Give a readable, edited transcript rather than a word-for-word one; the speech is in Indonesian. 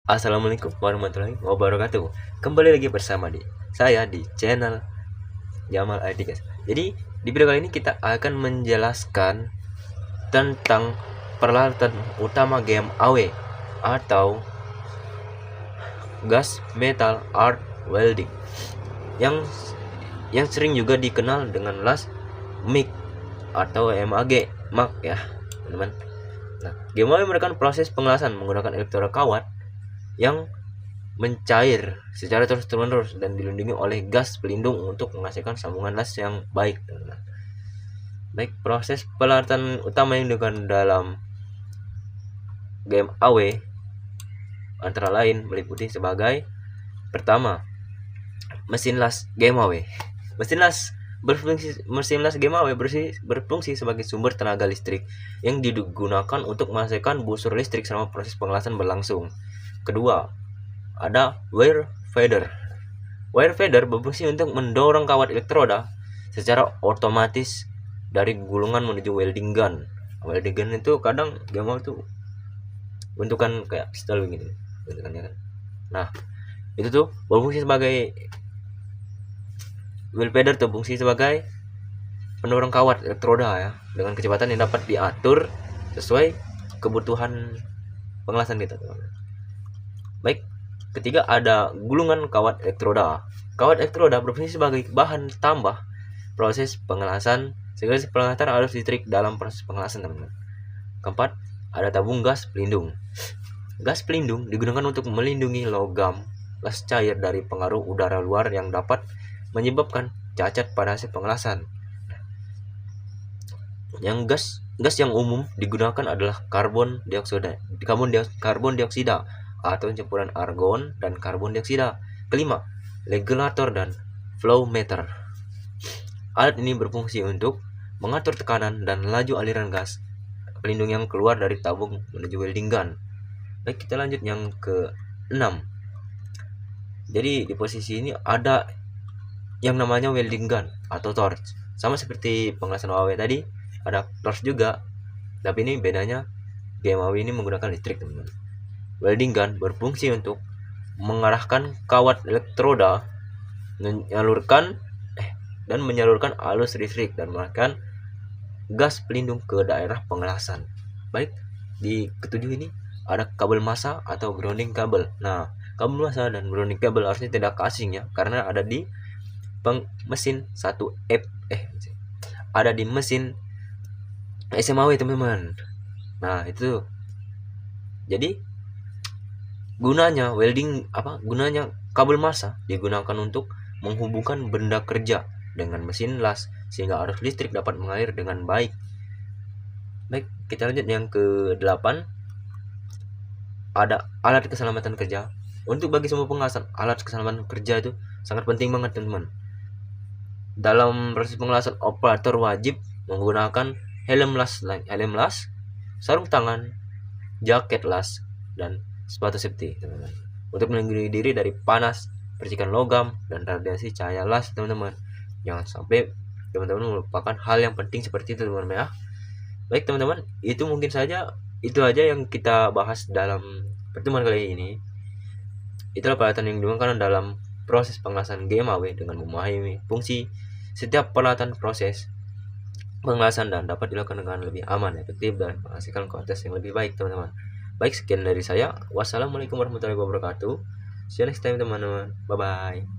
Assalamualaikum warahmatullahi wabarakatuh. Kembali lagi bersama saya di channel Jamal ID, guys. Jadi di video kali ini kita akan menjelaskan tentang peralatan utama game AW atau gas metal arc welding yang sering juga dikenal dengan las MIG atau MAG ya, teman-teman. Nah, game AW merupakan proses pengelasan menggunakan elektroda kawat yang mencair secara terus-menerus dan dilindungi oleh gas pelindung untuk menghasilkan sambungan las yang baik. Baik, proses peralatan utama yang digunakan dalam game AW antara lain meliputi sebagai pertama, mesin las game AW. Mesin las game AW berfungsi sebagai sumber tenaga listrik yang digunakan untuk menghasilkan busur listrik selama proses pengelasan berlangsung. Kedua, ada wire feeder. Wire feeder berfungsi untuk mendorong kawat elektroda secara otomatis dari gulungan menuju welding gun. Welding gun itu kadang game tuh bentukan kayak pistol gitu bentukannya kan. Nah, itu tuh berfungsi sebagai wire feeder, tuh fungsi sebagai pendorong kawat elektroda ya, dengan kecepatan yang dapat diatur sesuai kebutuhan pengelasan kita, teman-teman. Baik, ketiga ada gulungan kawat elektroda. Kawat elektroda berfungsi sebagai bahan tambah proses pengelasan sehingga peralatan arus listrik dalam proses pengelasan, teman-teman. Keempat, ada tabung gas pelindung. Gas pelindung digunakan untuk melindungi logam las cair dari pengaruh udara luar yang dapat menyebabkan cacat pada hasil pengelasan. Yang gas yang umum digunakan adalah karbon dioksida atau campuran argon dan karbon dioksida. Kelima, regulator dan flow meter. Alat ini berfungsi untuk mengatur tekanan dan laju aliran gas pelindung yang keluar dari tabung menuju welding gun. Baik, kita lanjut yang ke-6. Jadi di posisi ini ada yang namanya welding gun atau torch. Sama seperti pengelasan AW tadi, ada torch juga, tapi ini bedanya game AW ini menggunakan listrik, teman-teman. Welding gun berfungsi untuk mengarahkan kawat elektroda menyalurkan arus listrik dan mengarahkan gas pelindung ke daerah pengelasan. Baik, di ketujuh ini ada kabel massa atau grounding kabel. Nah, kabel massa dan grounding kabel harusnya tidak asing ya, karena ada di mesin 1F ada di mesin SMAW, teman-teman. Nah, itu jadi gunanya kabel massa digunakan untuk menghubungkan benda kerja dengan mesin las sehingga arus listrik dapat mengalir dengan baik. Baik, kita lanjut yang ke-8. Ada alat keselamatan kerja. Untuk bagi semua pengelasan, alat keselamatan kerja itu sangat penting banget, teman-teman. Dalam proses pengelasan, operator wajib menggunakan helm las, sarung tangan, jaket las, dan sepatu safety, teman-teman, untuk melindungi diri dari panas, percikan logam, dan radiasi cahaya las, teman-teman. Jangan sampai teman-teman melupakan hal yang penting seperti itu, teman-teman ya. Baik, teman-teman, itu aja yang kita bahas dalam pertemuan kali ini. Itulah peralatan yang digunakan dalam proses pengelasan game AW dengan memahami fungsi setiap peralatan proses pengelasan dan dapat dilakukan dengan lebih aman, efektif, dan menghasilkan kualitas yang lebih baik, teman-teman. Baik, sekian dari saya. Wassalamualaikum warahmatullahi wabarakatuh. See you next time, teman-teman. Bye-bye.